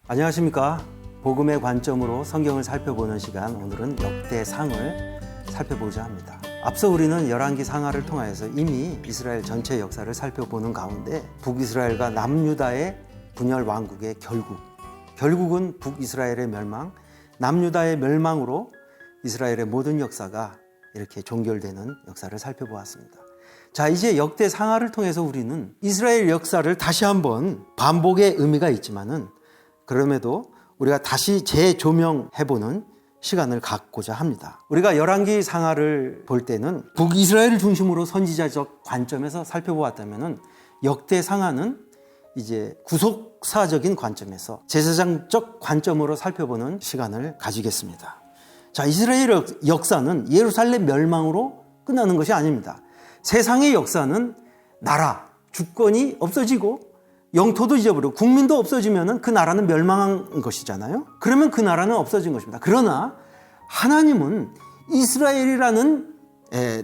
안녕하십니까. 복음의 관점으로 성경을 살펴보는 시간, 오늘은 역대상을 살펴보고자 합니다. 앞서 우리는 열왕기 상하를 통하여서 이미 이스라엘 전체 역사를 살펴보는 가운데 북이스라엘과 남유다의 분열 왕국의 결국은 북이스라엘의 멸망, 남유다의 멸망으로 이스라엘의 모든 역사가 이렇게 종결되는 역사를 살펴보았습니다. 자, 이제 역대 상하를 통해서 우리는 이스라엘 역사를 다시 한번 반복의 의미가 있지만은 그럼에도 우리가 다시 재조명해보는 시간을 갖고자 합니다. 우리가 열왕기 상하를 볼 때는 북이스라엘을 중심으로 선지자적 관점에서 살펴보았다면 역대 상하는 이제 구속사적인 관점에서 제사장적 관점으로 살펴보는 시간을 가지겠습니다. 자, 이스라엘 역사는 예루살렘 멸망으로 끝나는 것이 아닙니다. 세상의 역사는 나라, 주권이 없어지고 영토도 잊어버리고 국민도 없어지면 그 나라는 멸망한 것이잖아요. 그러면 그 나라는 없어진 것입니다. 그러나 하나님은 이스라엘이라는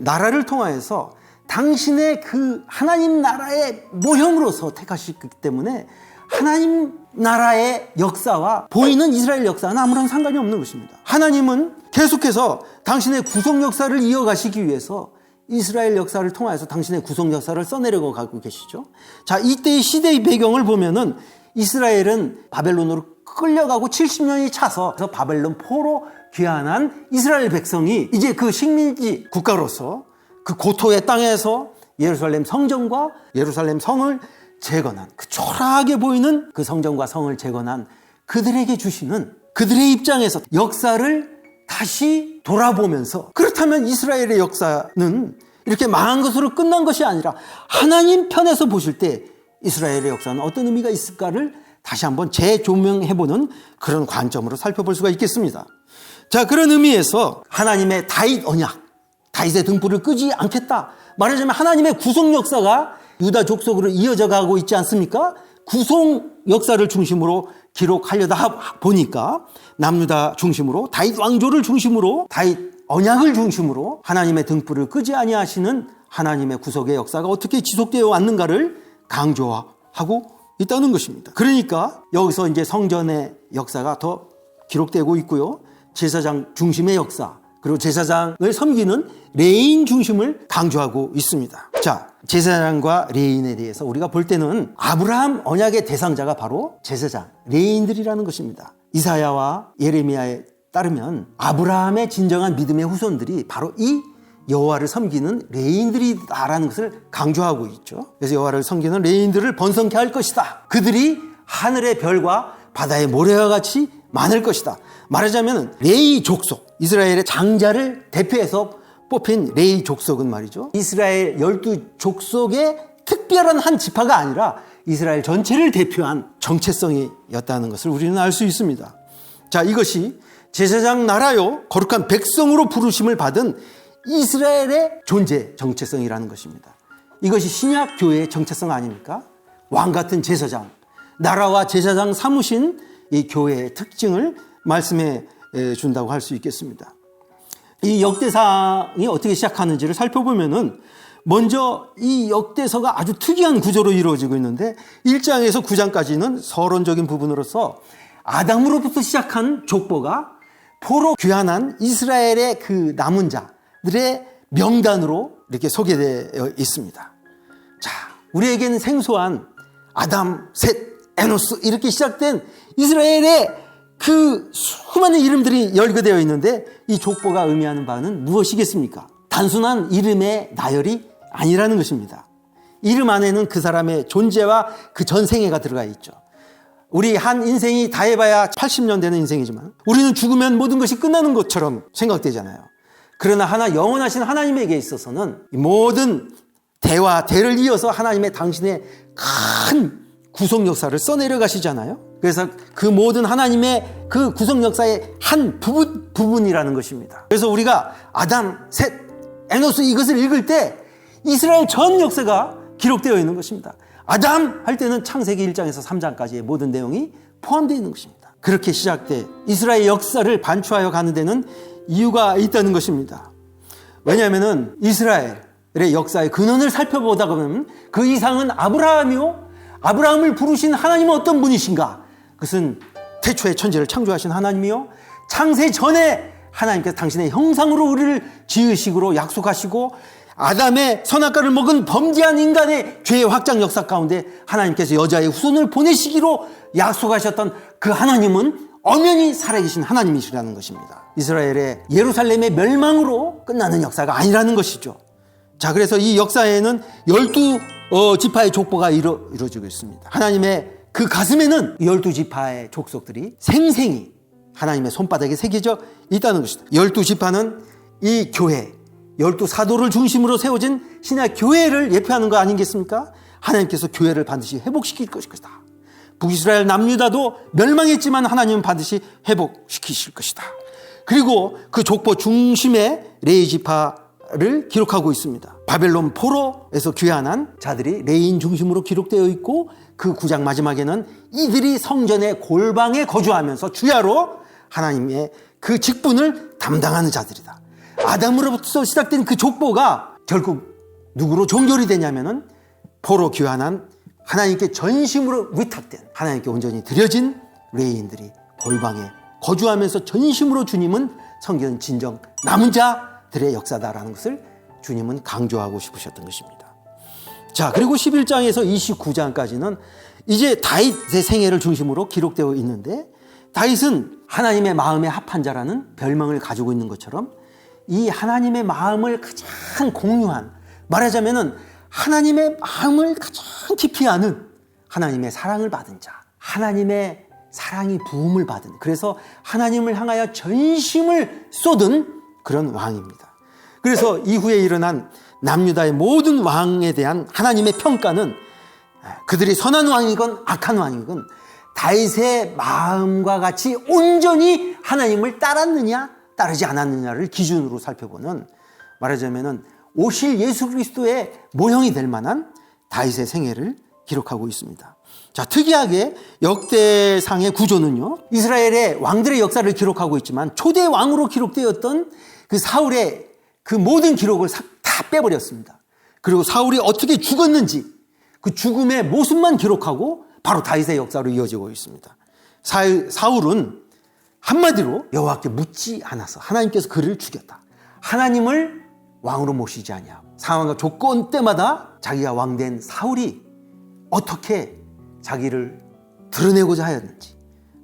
나라를 통하여서 당신의 그 하나님 나라의 모형으로서 택하셨기 때문에 하나님 나라의 역사와 보이는 이스라엘 역사는 아무런 상관이 없는 것입니다. 하나님은 계속해서 당신의 구속 역사를 이어가시기 위해서 이스라엘 역사를 통해서 당신의 구속 역사를 써내려고 가고 계시죠. 자, 이때의 시대의 배경을 보면은 이스라엘은 바벨론으로 끌려가고 70년이 차서 바벨론 포로 귀환한 이스라엘 백성이 이제 그 식민지 국가로서 그 고토의 땅에서 예루살렘 성전과 예루살렘 성을 재건한, 그 초라하게 보이는 그 성전과 성을 재건한 그들에게 주시는, 그들의 입장에서 역사를 다시 돌아보면서, 그렇다면 이스라엘의 역사는 이렇게 망한 것으로 끝난 것이 아니라 하나님 편에서 보실 때 이스라엘의 역사는 어떤 의미가 있을까를 다시 한번 재조명해보는 그런 관점으로 살펴볼 수가 있겠습니다. 자, 그런 의미에서 하나님의 다윗 언약, 다윗의 등불을 끄지 않겠다, 말하자면 하나님의 구속 역사가 유다 족속으로 이어져 가고 있지 않습니까? 구속 역사를 중심으로 기록하려다 보니까 남유다 중심으로, 다윗 왕조를 중심으로, 다윗 언약을 중심으로 하나님의 등불을 끄지 아니하시는 하나님의 구속의 역사가 어떻게 지속되어 왔는가를 강조하고 있다는 것입니다. 그러니까 여기서 이제 성전의 역사가 더 기록되고 있고요. 제사장 중심의 역사, 그리고 제사장을 섬기는 레인 중심을 강조하고 있습니다. 자, 제사장과 레인에 대해서 우리가 볼 때는 아브라함 언약의 대상자가 바로 제사장, 레인들이라는 것입니다. 이사야와 예레미야에 따르면 아브라함의 진정한 믿음의 후손들이 바로 이 여호와를 섬기는 레인들이다라는 것을 강조하고 있죠. 그래서 여호와를 섬기는 레인들을 번성케 할 것이다. 그들이 하늘의 별과 바다의 모래와 같이 많을 것이다. 말하자면 레이 족속, 이스라엘의 장자를 대표해서 뽑힌 레이 족속은 말이죠, 이스라엘 12족속의 특별한 한 지파가 아니라 이스라엘 전체를 대표한 정체성이었다는 것을 우리는 알 수 있습니다. 자, 이것이 제사장 나라요 거룩한 백성으로 부르심을 받은 이스라엘의 존재 정체성이라는 것입니다. 이것이 신약 교회의 정체성 아닙니까? 왕 같은 제사장, 나라와 제사장 삼으신 이 교회의 특징을 말씀해 준다고 할 수 있겠습니다. 이 역대상이 어떻게 시작하는지를 살펴보면은 먼저 이 역대서가 아주 특이한 구조로 이루어지고 있는데 1장에서 9장까지는 서론적인 부분으로서 아담으로부터 시작한 족보가 포로 귀환한 이스라엘의 그 남은 자들의 명단으로 이렇게 소개되어 있습니다. 자, 우리에게는 생소한 아담, 셋, 에노스 이렇게 시작된 이스라엘의 그 수많은 이름들이 열거되어 있는데 이 족보가 의미하는 바는 무엇이겠습니까? 단순한 이름의 나열이 아니라는 것입니다. 이름 안에는 그 사람의 존재와 그 전생애가 들어가 있죠. 우리 한 인생이 다 해봐야 80년 되는 인생이지만 우리는 죽으면 모든 것이 끝나는 것처럼 생각되잖아요. 그러나 하나 영원하신 하나님에게 있어서는 모든 대와 대를 이어서 하나님의 당신의 큰 구속 역사를 써내려 가시잖아요. 그래서 그 모든 하나님의 그 구속 역사의 한 부분이라는 것입니다. 그래서 우리가 아담, 셋, 에노스 이것을 읽을 때 이스라엘 전 역사가 기록되어 있는 것입니다. 아담 할 때는 창세기 1장에서 3장까지의 모든 내용이 포함되어 있는 것입니다. 그렇게 시작돼 이스라엘 역사를 반추하여 가는 데는 이유가 있다는 것입니다. 왜냐하면 이스라엘의 역사의 근원을 살펴보다 보면 그 이상은 아브라함이요, 아브라함을 부르신 하나님은 어떤 분이신가? 그것은 태초에 천지를 창조하신 하나님이요, 창세 전에 하나님께서 당신의 형상으로 우리를 지으시기로 약속하시고, 아담의 선악과를 먹은 범죄한 인간의 죄의 확장 역사 가운데 하나님께서 여자의 후손을 보내시기로 약속하셨던 그 하나님은 엄연히 살아계신 하나님이시라는 것입니다. 이스라엘의 예루살렘의 멸망으로 끝나는 역사가 아니라는 것이죠. 자, 그래서 이 역사에는 12지파의 족보가 이루어지고 있습니다. 하나님의 그 가슴에는 12지파의 족속들이 생생히 하나님의 손바닥에 새겨져 있다는 것입니다. 12지파는 이 교회, 12사도를 중심으로 세워진 신약 교회를 예표하는 거 아니겠습니까? 하나님께서 교회를 반드시 회복시킬 것이다. 북이스라엘 남유다도 멸망했지만 하나님은 반드시 회복시키실 것이다. 그리고 그 족보 중심에 레위지파를 기록하고 있습니다. 바벨론 포로에서 귀환한 자들이 레위인 중심으로 기록되어 있고, 그 9장 마지막에는 이들이 성전의 골방에 거주하면서 주야로 하나님의 그 직분을 담당하는 자들이다. 아담으로부터 시작된 그 족보가 결국 누구로 종결이 되냐면은 포로 귀환한 하나님께 전심으로 위탁된, 하나님께 온전히 드려진 레위인들이 골방에 거주하면서 전심으로 주님은 성경 진정 남은 자들의 역사다라는 것을 주님은 강조하고 싶으셨던 것입니다. 자, 그리고 11장에서 29장까지는 이제 다윗의 생애를 중심으로 기록되어 있는데, 다윗은 하나님의 마음에 합한 자라는 별명을 가지고 있는 것처럼 이 하나님의 마음을 가장 공유한, 말하자면은 하나님의 마음을 가장 깊이 아는, 하나님의 사랑을 받은 자, 하나님의 사랑이 부음을 받은, 그래서 하나님을 향하여 전심을 쏟은 그런 왕입니다. 그래서 이후에 일어난 남유다의 모든 왕에 대한 하나님의 평가는 그들이 선한 왕이건 악한 왕이건 다윗의 마음과 같이 온전히 하나님을 따랐느냐 따르지 않았느냐를 기준으로 살펴보는, 말하자면 오실 예수 그리스도의 모형이 될 만한 다윗의 생애를 기록하고 있습니다. 자, 특이하게 역대상의 구조는요, 이스라엘의 왕들의 역사를 기록하고 있지만 초대 왕으로 기록되었던 그 사울의 그 모든 기록을 다 빼버렸습니다. 그리고 사울이 어떻게 죽었는지 그 죽음의 모습만 기록하고 바로 다윗의 역사로 이어지고 있습니다. 사울은 한마디로 여호와께 묻지 않아서 하나님께서 그를 죽였다. 하나님을 왕으로 모시지 아니하고 상황과 조건 때마다 자기가 왕된 사울이 어떻게 자기를 드러내고자 하였는지,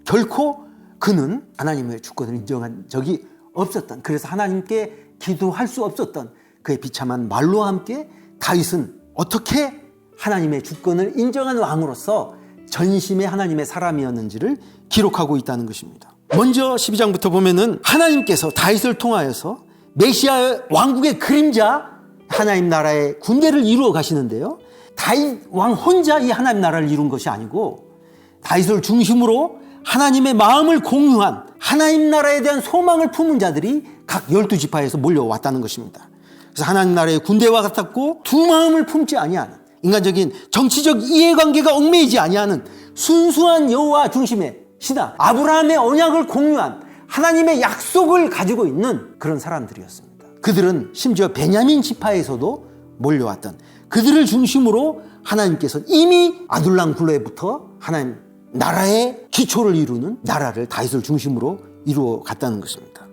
결코 그는 하나님의 주권을 인정한 적이 없었던, 그래서 하나님께 기도할 수 없었던 그의 비참한 말로 함께 다윗은 어떻게 하나님의 주권을 인정한 왕으로서 전심의 하나님의 사람이었는지를 기록하고 있다는 것입니다. 먼저 12장부터 보면은 하나님께서 다윗을 통하여서 메시아의 왕국의 그림자 하나님 나라의 군대를 이루어 가시는데요, 다윗 왕 혼자 이 하나님 나라를 이룬 것이 아니고 다윗을 중심으로 하나님의 마음을 공유한, 하나님 나라에 대한 소망을 품은 자들이 각 12지파에서 몰려왔다는 것입니다. 그래서 하나님 나라의 군대와 같았고 두 마음을 품지 아니하는, 인간적인 정치적 이해관계가 얽매이지 아니하는 순수한 여호와 중심의 신앙, 아브라함의 언약을 공유한 하나님의 약속을 가지고 있는 그런 사람들이었습니다. 그들은 심지어 베냐민 지파에서도 몰려왔던, 그들을 중심으로 하나님께서 이미 아둘람 굴로에부터 하나님 나라의 기초를 이루는 나라를 다윗을 중심으로 이루어 갔다는 것입니다.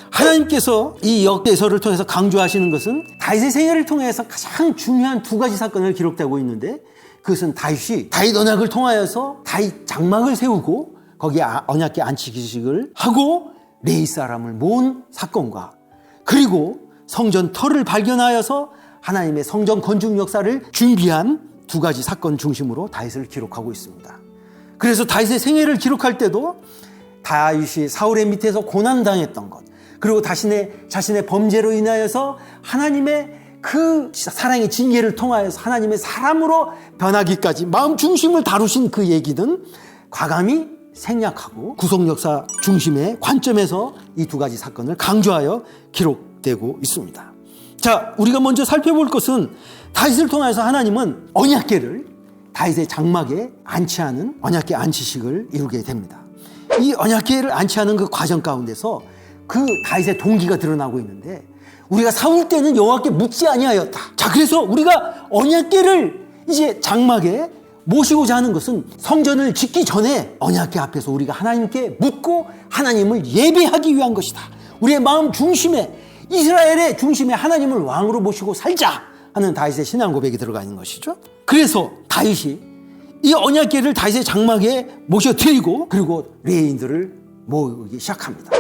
하나님께서 이 역대서를 통해서 강조하시는 것은 다윗의 생애를 통해서 가장 중요한 두 가지 사건을 기록되고 있는데, 그것은 다윗이 다윗 언약을 통하여서 다윗 장막을 세우고 거기에 언약궤 안치기식을 하고 레위 사람을 모은 사건과, 그리고 성전 터를 발견하여서 하나님의 성전 건축 역사를 준비한 두 가지 사건 중심으로 다윗을 기록하고 있습니다. 그래서 다윗의 생애를 기록할 때도 다윗이 사울의 밑에서 고난당했던 것, 그리고 자신의 범죄로 인하여서 하나님의 그 사랑의 징계를 통하여서 하나님의 사람으로 변하기까지 마음 중심을 다루신 그 얘기는 과감히 생략하고 구속 역사 중심의 관점에서 이 두 가지 사건을 강조하여 기록되고 있습니다. 자, 우리가 먼저 살펴볼 것은 다윗을 통해서 하나님은 언약궤를 다윗의 장막에 안치하는 언약궤 안치식을 이루게 됩니다. 이 언약궤를 안치하는 그 과정 가운데서 그 다윗의 동기가 드러나고 있는데, 우리가 사울 때는 여호와께 묻지 아니하였다. 자, 그래서 우리가 언약궤를 이제 장막에 모시고자 하는 것은 성전을 짓기 전에 언약궤 앞에서 우리가 하나님께 묻고 하나님을 예배하기 위한 것이다. 우리의 마음 중심에, 이스라엘의 중심에 하나님을 왕으로 모시고 살자 하는 다윗의 신앙 고백이 들어가 있는 것이죠. 그래서 다윗이 이 언약궤를 다윗의 장막에 모셔드리고, 그리고 레위인들을 모으기 시작합니다.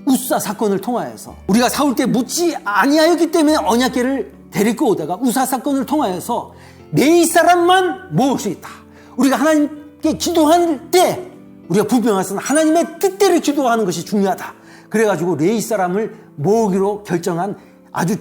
우사 사건을 통하여서 우리가 사울 때 묻지 아니하였기 때문에 언약궤를 데리고 오다가 우사 사건을 통하여서 레위 사람만 모을 수 있다. 우리가 하나님께 기도할 때 우리가 분명한 것은 하나님의 뜻대로 기도하는 것이 중요하다. 그래가지고 레위 사람을 모으기로 결정한 아주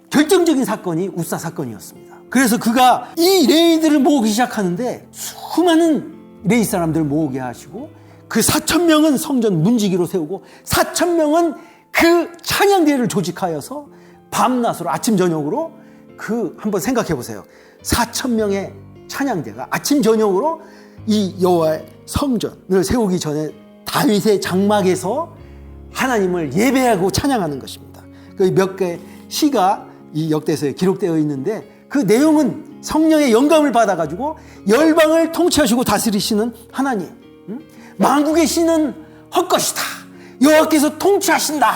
결정적인 사건이 우사 사건이었습니다. 그래서 그가 이 레위들을 모으기 시작하는데 수많은 레위 사람들을 모으게 하시고, 그 4,000명은 성전 문지기로 세우고 4,000명은 그 찬양대회를 조직하여서 밤낮으로 아침 저녁으로, 한번 생각해 보세요. 4,000명의 찬양대가 아침 저녁으로 이 여호와의 성전을 세우기 전에 다윗의 장막에서 하나님을 예배하고 찬양하는 것입니다. 그 몇 개의 시가 이 역대서에 기록되어 있는데, 그 내용은 성령의 영감을 받아가지고 열방을 통치하시고 다스리시는 하나님, 만국의 신은 헛것이다. 여호와께서 통치하신다.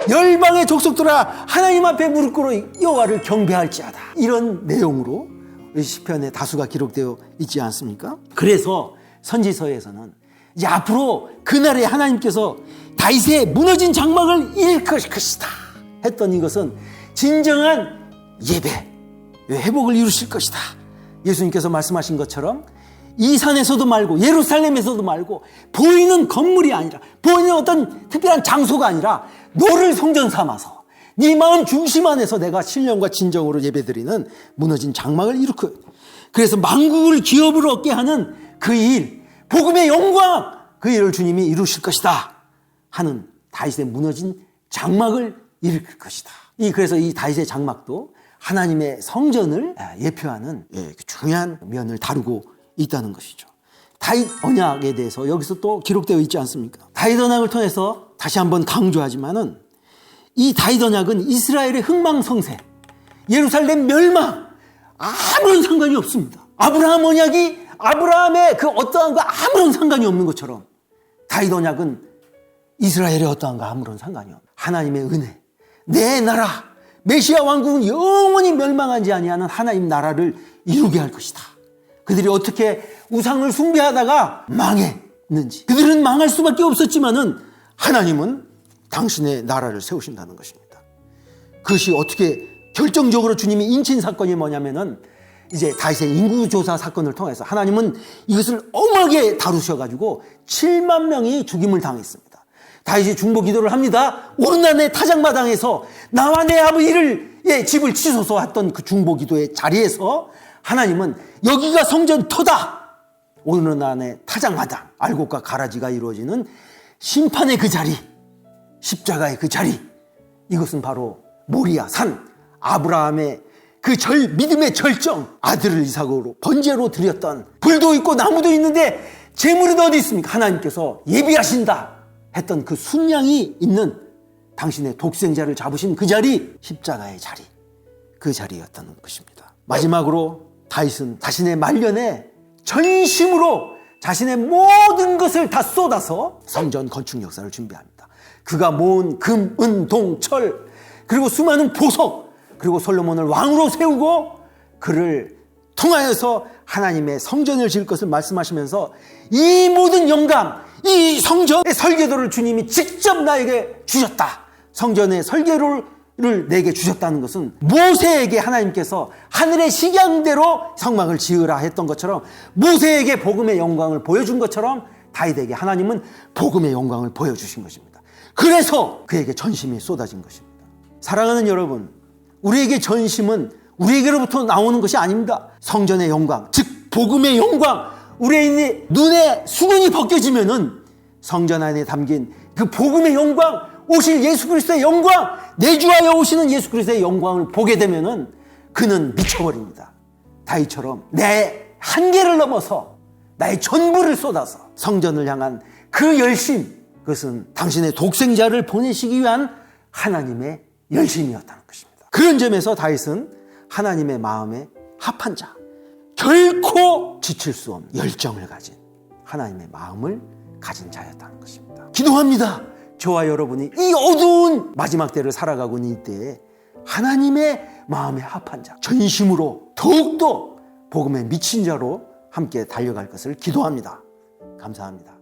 열방의 족속들아 하나님 앞에 무릎 꿇어 여호와를 경배할지어다. 이런 내용으로 시편에 다수가 기록되어 있지 않습니까? 그래서 선지서에서는 이제 앞으로 그날에 하나님께서 다윗의 무너진 장막을 일으킬 것이다 했던 이것은 진정한 예배, 회복을 이루실 것이다. 예수님께서 말씀하신 것처럼 이 산에서도 말고 예루살렘에서도 말고 보이는 건물이 아니라, 보이는 어떤 특별한 장소가 아니라 너를 성전 삼아서 네 마음 중심 안에서 내가 신령과 진정으로 예배드리는 무너진 장막을 일으켜, 그래서 만국을 기업으로 얻게 하는 그 일, 복음의 영광, 그 일을 주님이 이루실 것이다 하는 다윗의 무너진 장막을 일으킬 것이다. 그래서 이 다윗의 장막도 하나님의 성전을 예표하는 중요한 면을 다루고 있다는 것이죠. 다윗 언약에 대해서 여기서 또 기록되어 있지 않습니까? 다윗 언약을 통해서 다시 한번 강조하지만은, 이 다윗 언약은 이스라엘의 흥망성쇠, 예루살렘 멸망, 아무런 상관이 없습니다. 아브라함 언약이 아브라함의 그 어떠한과 아무런 상관이 없는 것처럼 다윗 언약은 이스라엘의 어떠한과 아무런 상관이 없는 하나님의 은혜, 내 나라, 메시아 왕국은 영원히 멸망하지 아니하는 하나님 나라를 이루게 할 것이다. 그들이 어떻게 우상을 숭배하다가 망했는지, 그들은 망할 수밖에 없었지만은 하나님은 당신의 나라를 세우신다는 것입니다. 그것이 어떻게 결정적으로 주님이 인친 사건이 뭐냐면은, 이제 다윗의 인구조사 사건을 통해서 하나님은 이것을 엄하게 다루셔가지고 7만 명이 죽임을 당했습니다. 다윗이 중보 기도를 합니다. 오르난의 타작마당에서 나와 내 아버지를 집을 치소서 했던 그 중보 기도의 자리에서 하나님은 여기가 성전터다. 오르난의 타작마당, 알곡과 가라지가 이루어지는 심판의 그 자리, 십자가의 그 자리, 이것은 바로 모리아 산, 아브라함의 그 믿음의 절정, 아들을 이삭으로 번제로 드렸던, 불도 있고 나무도 있는데 재물은 어디 있습니까? 하나님께서 예비하신다 했던 그 순양이 있는 당신의 독생자를 잡으신 그 자리, 십자가의 자리, 그 자리였다는 것입니다. 마지막으로 다윗은 자신의 말년에 전심으로 자신의 모든 것을 다 쏟아서 성전 건축 역사를 준비합니다. 그가 모은 금, 은, 동, 철, 그리고 수많은 보석, 그리고 솔로몬을 왕으로 세우고 그를 통하여서 하나님의 성전을 지을 것을 말씀하시면서 이 모든 영감, 이 성전의 설계도를 주님이 직접 나에게 주셨다. 성전의 설계도를 내게 주셨다는 것은 모세에게 하나님께서 하늘의 식양대로 성막을 지으라 했던 것처럼, 모세에게 복음의 영광을 보여준 것처럼 다윗에게 하나님은 복음의 영광을 보여주신 것입니다. 그래서 그에게 전심이 쏟아진 것입니다. 사랑하는 여러분, 우리에게 전심은 우리에게로부터 나오는 것이 아닙니다. 성전의 영광, 즉 복음의 영광, 우리의 눈에 수건이 벗겨지면은 성전 안에 담긴 그 복음의 영광, 오실 예수 그리스도의 영광, 내주하여 오시는 예수 그리스도의 영광을 보게 되면은 그는 미쳐버립니다. 다윗처럼 내 한계를 넘어서 나의 전부를 쏟아서 성전을 향한 그 열심, 그것은 당신의 독생자를 보내시기 위한 하나님의 열심이었다는 것입니다. 그런 점에서 다윗은 하나님의 마음에 합한 자, 결코 지칠 수 없는 열정을 가진 하나님의 마음을 가진 자였다는 것입니다. 기도합니다. 저와 여러분이 이 어두운 마지막 때를 살아가고 있는 이때에 하나님의 마음에 합한 자, 전심으로 더욱더 복음에 미친 자로 함께 달려갈 것을 기도합니다. 감사합니다.